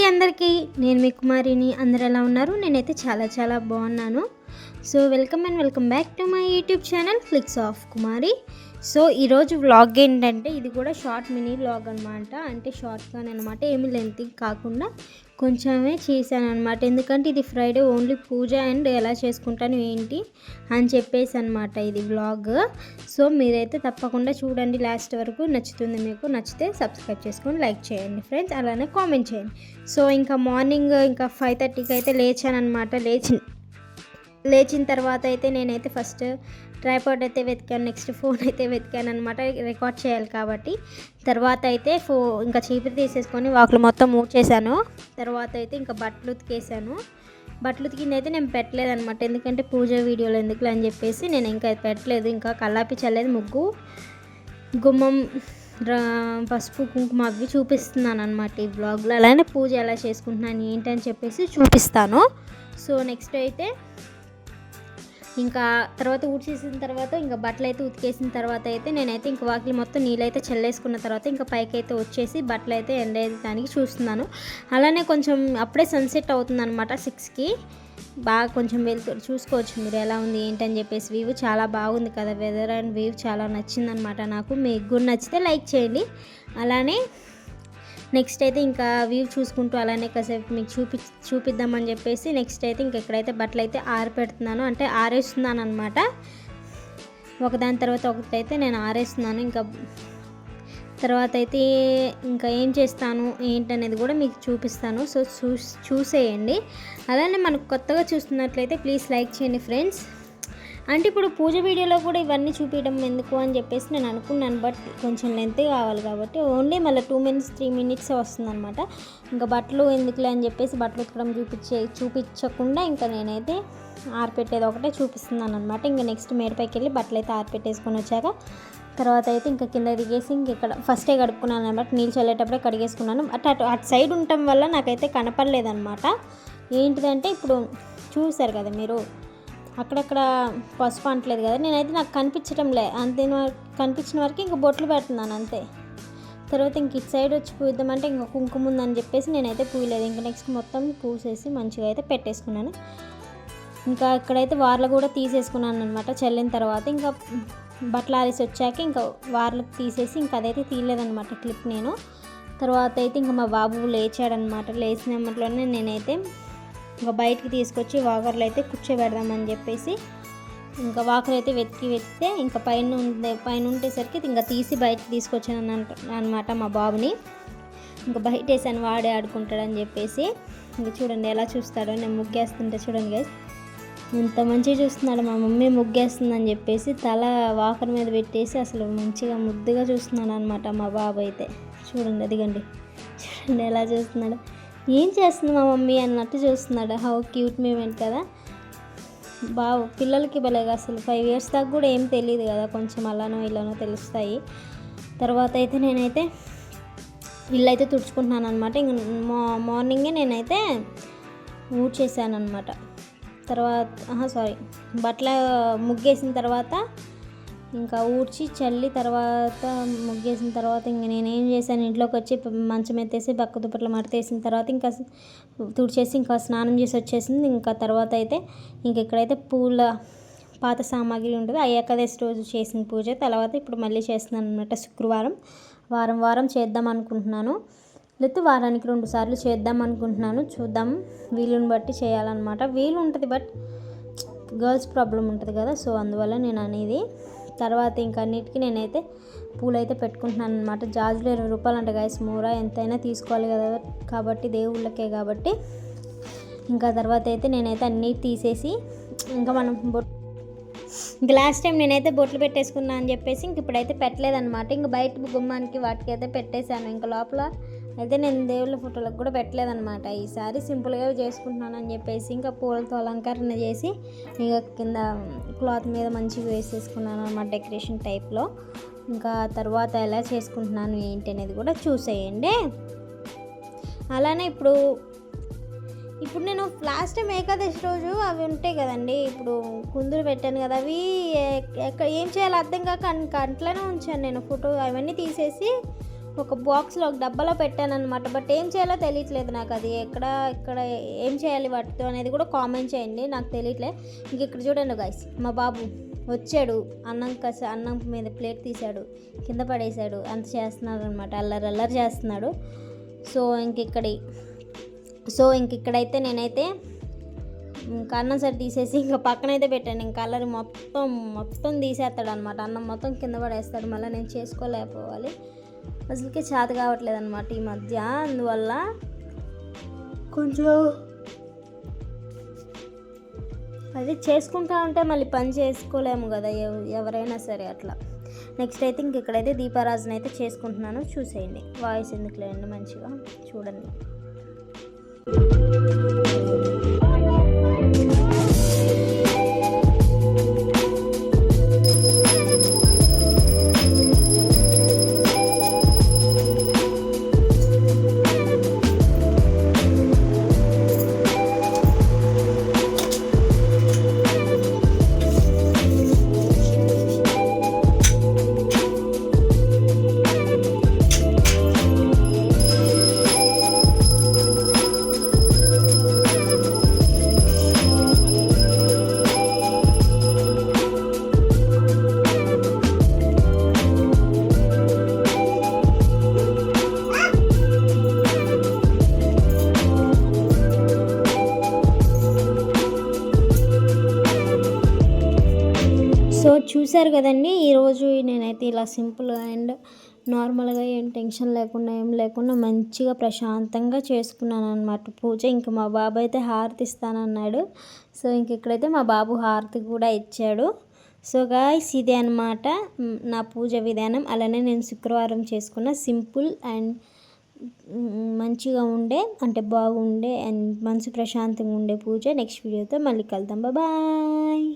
అందరికీ నేను మీ కుమారిని. అందరు ఎలా ఉన్నారు? నేనైతే చాలా బాగున్నాను. So welcome back to my YouTube channel Flix of Kumari. So ఈరోజు వ్లాగ్ ఏంటంటే ఇది కూడా షార్ట్ మినీ వ్లాగ్ అనమాట. అంటే షార్ట్గానే అనమాట, ఏమి లెంత్ కాకుండా కొంచెమే చేశాను అనమాట. ఎందుకంటే ఇది ఫ్రైడే ఓన్లీ పూజ అండ్ ఎలా చేసుకుంటాను ఏంటి అని చెప్పేసి అనమాట ఇది వ్లాగ్. సో మీరైతే తప్పకుండా చూడండి లాస్ట్ వరకు, నచ్చుతుంది. మీకు నచ్చితే సబ్స్క్రైబ్ చేసుకొని లైక్ చేయండి ఫ్రెండ్స్, అలానే కామెంట్ చేయండి. సో ఇంకా మార్నింగ్ 5:30కి అయితే లేచాను అనమాట. లేచిన తర్వాత అయితే నేనైతే ఫస్ట్ ట్రైపాడ్ అయితే వెతికాను, నెక్స్ట్ ఫోన్ అయితే వెతికాను అనమాట, రికార్డ్ చేయాలి కాబట్టి. తర్వాత అయితే ఇంకా చీపురు తీసేసుకొని వాకులు మొత్తం మూడ్చేసాను. తర్వాత అయితే ఇంకా బట్టలు ఉతికేసాను. బట్టలు ఉతికింది అయితే నేను పెట్టలేదు అనమాట, ఎందుకంటే పూజ వీడియోలు ఎందుకులే అని చెప్పేసి నేను ఇంకా పెట్టలేదు. ఇంకా కల్లాపి చల్లేదు, ముగ్గు, గుమ్మం, పసుపు, కుంకుమ అవి చూపిస్తున్నాను అనమాట ఈ బ్లాగ్లో. అలానే పూజ ఎలా చేసుకుంటున్నాను ఏంటని చెప్పేసి చూపిస్తాను. సో నెక్స్ట్ అయితే ఇంకా తర్వాత ఊడ్చేసిన తర్వాత ఇంకా బట్టలు అయితే ఉతికేసిన తర్వాత అయితే నేనైతే ఇంక వాకిలి మొత్తం నీళ్ళైతే చల్లేసుకున్న తర్వాత ఇంకా పైకి అయితే వచ్చేసి బట్టలు అయితే ఎండేయడానికి చూస్తున్నాను. అలానే కొంచెం అప్పుడే సన్సెట్ అవుతుంది అనమాట 6కి. బాగా కొంచెం వెళ్తూ చూసుకోవచ్చు మీరు ఎలా ఉంది ఏంటని చెప్పేసి. వ్యూ చాలా బాగుంది కదా, వెదర్ అండ్ వ్యూ చాలా నచ్చిందనమాట నాకు. మీకు కూడా నచ్చితే లైక్ చేయండి. అలానే నెక్స్ట్ అయితే ఇంకా వ్యూ చూసుకుంటూ అలానే కాసేపు మీకు చూపిద్దామని చెప్పేసి నెక్స్ట్ అయితే ఇంక ఎక్కడైతే బట్టలు అయితే ఆరపెడుతున్నాను, అంటే ఆరేస్తున్నాను అనమాట. ఒకదాని తర్వాత ఒకటైతే నేను ఆరేస్తున్నాను. ఇంకా తర్వాత అయితే ఇంకా ఏం చేస్తాను ఏంటనేది కూడా మీకు చూపిస్తాను. సో చూసేయండి. అలానే మనకు కొత్తగా చూస్తున్నట్లయితే ప్లీజ్ లైక్ చేయండి ఫ్రెండ్స్. అంటే ఇప్పుడు పూజ వీడియోలో కూడా ఇవన్నీ చూపించడం ఎందుకు అని చెప్పేసి నేను అనుకున్నాను, బట్ కొంచెం లెంత్ కావాలి కాబట్టి ఓన్లీ మళ్ళీ 2 minutes 3 minutes వస్తుంది అనమాట. ఇంకా బట్టలు ఎందుకులే అని చెప్పేసి బట్టలు ఉతకడం చూపించకుండా ఇంకా నేనైతే ఆరిపెట్టేది ఒకటే చూపిస్తున్నాను అనమాట. ఇంకా నెక్స్ట్ మేడపైకి వెళ్ళి బట్టలు అయితే ఆరిపెట్టేసుకొని వచ్చాక తర్వాత అయితే ఇంకా కింద దిగేసి ఇంక ఇక్కడ ఫస్టే కడుక్కున్నాను అనమాట. నీళ్ళు చల్లేటప్పుడే కడిగేసుకున్నాను. అటు సైడ్ ఉండటం వల్ల నాకైతే కనపడలేదన్నమాట. ఏంటిదంటే ఇప్పుడు చూసారు కదా మీరు, అక్కడక్కడ పసుపు అంటలేదు కదా, నేనైతే నాకు కనిపించడం లే, అంతే కనిపించిన వరకు ఇంకా బొట్లు పెడుతున్నాను అంతే. తర్వాత ఇంక ఇటు సైడ్ వచ్చి పూద్దామంటే ఇంకా కుంకుమ ఉందని చెప్పేసి నేనైతే పూయలేదు. ఇంకా నెక్స్ట్ మొత్తం పూసేసి మంచిగా అయితే పెట్టేసుకున్నాను. ఇంకా ఇక్కడైతే వార్లు కూడా తీసేసుకున్నాను అనమాట చల్లిన తర్వాత. ఇంకా బట్టలు ఆరేసి వచ్చాక ఇంకా వార్లు తీసేసి ఇంకా అదైతే తీయలేదనమాట క్లిప్ నేను. తర్వాత అయితే ఇంకా మా బాబు లేచాడనమాట. లేచినప్పట్లోనే నేనైతే ఇంకా బయటికి తీసుకొచ్చి వాకర్లు అయితే కూర్చోబెడదామని చెప్పేసి ఇంకా వాకర్ అయితే వెతికితే ఇంకా పైన ఉండేసరికి ఇంకా తీసి బయటకి తీసుకొచ్చాను అనమాట మా బాబుని. ఇంకా బయట వేసాను, వాడే ఆడుకుంటాడని చెప్పేసి. ఇంకా చూడండి ఎలా చూస్తాడో, నేను ముగ్గేస్తుంటే చూడండి గైస్ ఎంత మంచిగా చూస్తున్నాడు. మా మమ్మీ ముగ్గేస్తుందని చెప్పేసి తల వాకర్ మీద పెట్టేసి అసలు మంచిగా ముద్దుగా చూస్తున్నాడు అనమాట మా బాబు అయితే. చూడండి అదిగండి, చూడండి ఎలా చూస్తున్నాడు, ఏం చేస్తుంది మా మమ్మీ అన్నట్టు చూస్తున్నాడు. హౌ క్యూట్ మూమెంట్ కదా. బాబు పిల్లలకి భలేగా అసలు 5 years దాకా కూడా ఏం తెలియదు కదా, కొంచెం అలానో ఇలానో తెలుస్తాయి. తర్వాత అయితే నేనైతే ఇల్లు అయితే తుడుచుకుంటున్నాను అనమాట. ఇంక మార్నింగే నేనైతే ఊడ్చేసాను అనమాట. బట్టల ముగ్గేసిన తర్వాత ఇంకా ఊడ్చి చల్లి తర్వాత ముగ్గేసిన తర్వాత ఇంక నేనేం చేశాను, ఇంట్లోకి వచ్చి మంచం ఎత్తేసి బక్క దుప్పట్లు మడతేసిన తర్వాత ఇంకా తుడిచేసి ఇంకా స్నానం చేసి వచ్చేసింది. ఇంకా తర్వాత అయితే ఇంక ఇక్కడైతే పూల పాత సామాగ్రి ఉంటుంది, ఆ ఏకాదశి రోజు చేసిన పూజ. తర్వాత ఇప్పుడు మళ్ళీ చేస్తున్నాను అనమాట. శుక్రవారం వారం చేద్దాం అనుకుంటున్నాను, లేకపోతే వారానికి 2 సార్లు చేద్దాం అనుకుంటున్నాను. చూద్దాం, వీలుని బట్టి చేయాలన్నమాట. వీలు ఉంటుంది బట్ గర్ల్స్ ప్రాబ్లం ఉంటుంది కదా, సో అందువల్ల నేను అనేది. తర్వాత ఇంకా అన్నిటికీ నేనైతే పూలైతే పెట్టుకుంటున్నాను అనమాట. జాజులు 20 రూపాయలు అంట గైస్, మూర ఎంతైనా తీసుకోవాలి కదా కాబట్టి దేవుళ్ళకే కాబట్టి. ఇంకా తర్వాత అయితే నేనైతే అన్నీ తీసేసి ఇంకా మనం ఇంక లాస్ట్ టైం నేనైతే బొట్లు పెట్టేసుకున్నా అని చెప్పేసి ఇంక ఇప్పుడైతే పెట్టలేదన్నమాట. ఇంక బయట గుమ్మానికి వాటికి అయితే పెట్టేశాను. ఇంకా లోపల అయితే నేను దేవుళ్ళ ఫోటోలకు కూడా పెట్టలేదన్నమాట. ఈసారి సింపుల్గా చేసుకుంటున్నాను అని చెప్పేసి ఇంకా పూలతో అలంకరణ చేసి ఇక కింద క్లాత్ మీద మంచిగా వేసేసుకున్నాను అన్నమాట, డెకరేషన్ టైప్లో. ఇంకా తర్వాత ఎలా చేసుకుంటున్నాను ఏంటి అనేది కూడా చూసేయండి. అలానే ఇప్పుడు నేను లాస్ట్ టైం ఏకాదశి రోజు అవి ఉంటాయి కదండి, ఇప్పుడు కుందులు పెట్టాను కదా, అవి ఏం చేయాలో అర్థం కాక కంట్లోనే ఉంచాను నేను. ఫోటో అవన్నీ తీసేసి ఒక బాక్స్లో ఒక డబ్బాలో పెట్టానమాట. బట్ ఏం చేయాలో తెలియట్లేదు నాకు. అది ఇక్కడ ఏం చేయాలి వాటితో అనేది కూడా కామెంట్ చేయండి, నాకు తెలియట్లే. ఇంక ఇక్కడ చూడండి గైస్, మా బాబు వచ్చాడు, అన్నం మీద ప్లేట్ తీశాడు, కింద పడేశాడు, అంత చేస్తున్నాడు అనమాట. అల్లరి చేస్తున్నాడు. సో ఇంక ఇక్కడైతే నేనైతే ఇంకా అన్నం సరి తీసేసి ఇంకా పక్కనైతే పెట్టాను. ఇంకా అల్లరి మొత్తం తీసేస్తాడు అనమాట. అన్నం మొత్తం కింద పడేస్తాడు. మళ్ళీ నేను చేసుకోలేకపోవాలి, అసలుకే చేత కావట్లేదు అనమాట ఈ మధ్య. అందువల్ల కొంచెం అది చేసుకుంటా ఉంటే మళ్ళీ పని చేసుకోలేము కదా ఎవరైనా సరే అట్లా. నెక్స్ట్ అయితే ఇంక ఇక్కడైతే దీపారాజన అయితే చేసుకుంటున్నాను, చూసేయండి. వాయిస్ ఎందుకు లేండి, మంచిగా చూడండి. సో చూశారు కదండి, ఈరోజు నేనైతే ఇలా సింపుల్గా అండ్ నార్మల్గా ఏం టెన్షన్ లేకుండా మంచిగా ప్రశాంతంగా చేసుకున్నాను అనమాట పూజ. ఇంకా మా బాబు అయితే హారతి ఇస్తానన్నాడు. సో ఇంక ఇక్కడైతే మా బాబు హారతి కూడా ఇచ్చాడు. సో గాయ్స్, ఇదే అనమాట నా పూజ విధానం. అలానే నేను శుక్రవారం చేసుకున్న సింపుల్ అండ్ మంచిగా ఉండే, అంటే బాగుండే అండ్ మనసు ప్రశాంతంగా ఉండే పూజ. నెక్స్ట్ వీడియోతో మళ్ళీ కలుద్దాం. బాయ్.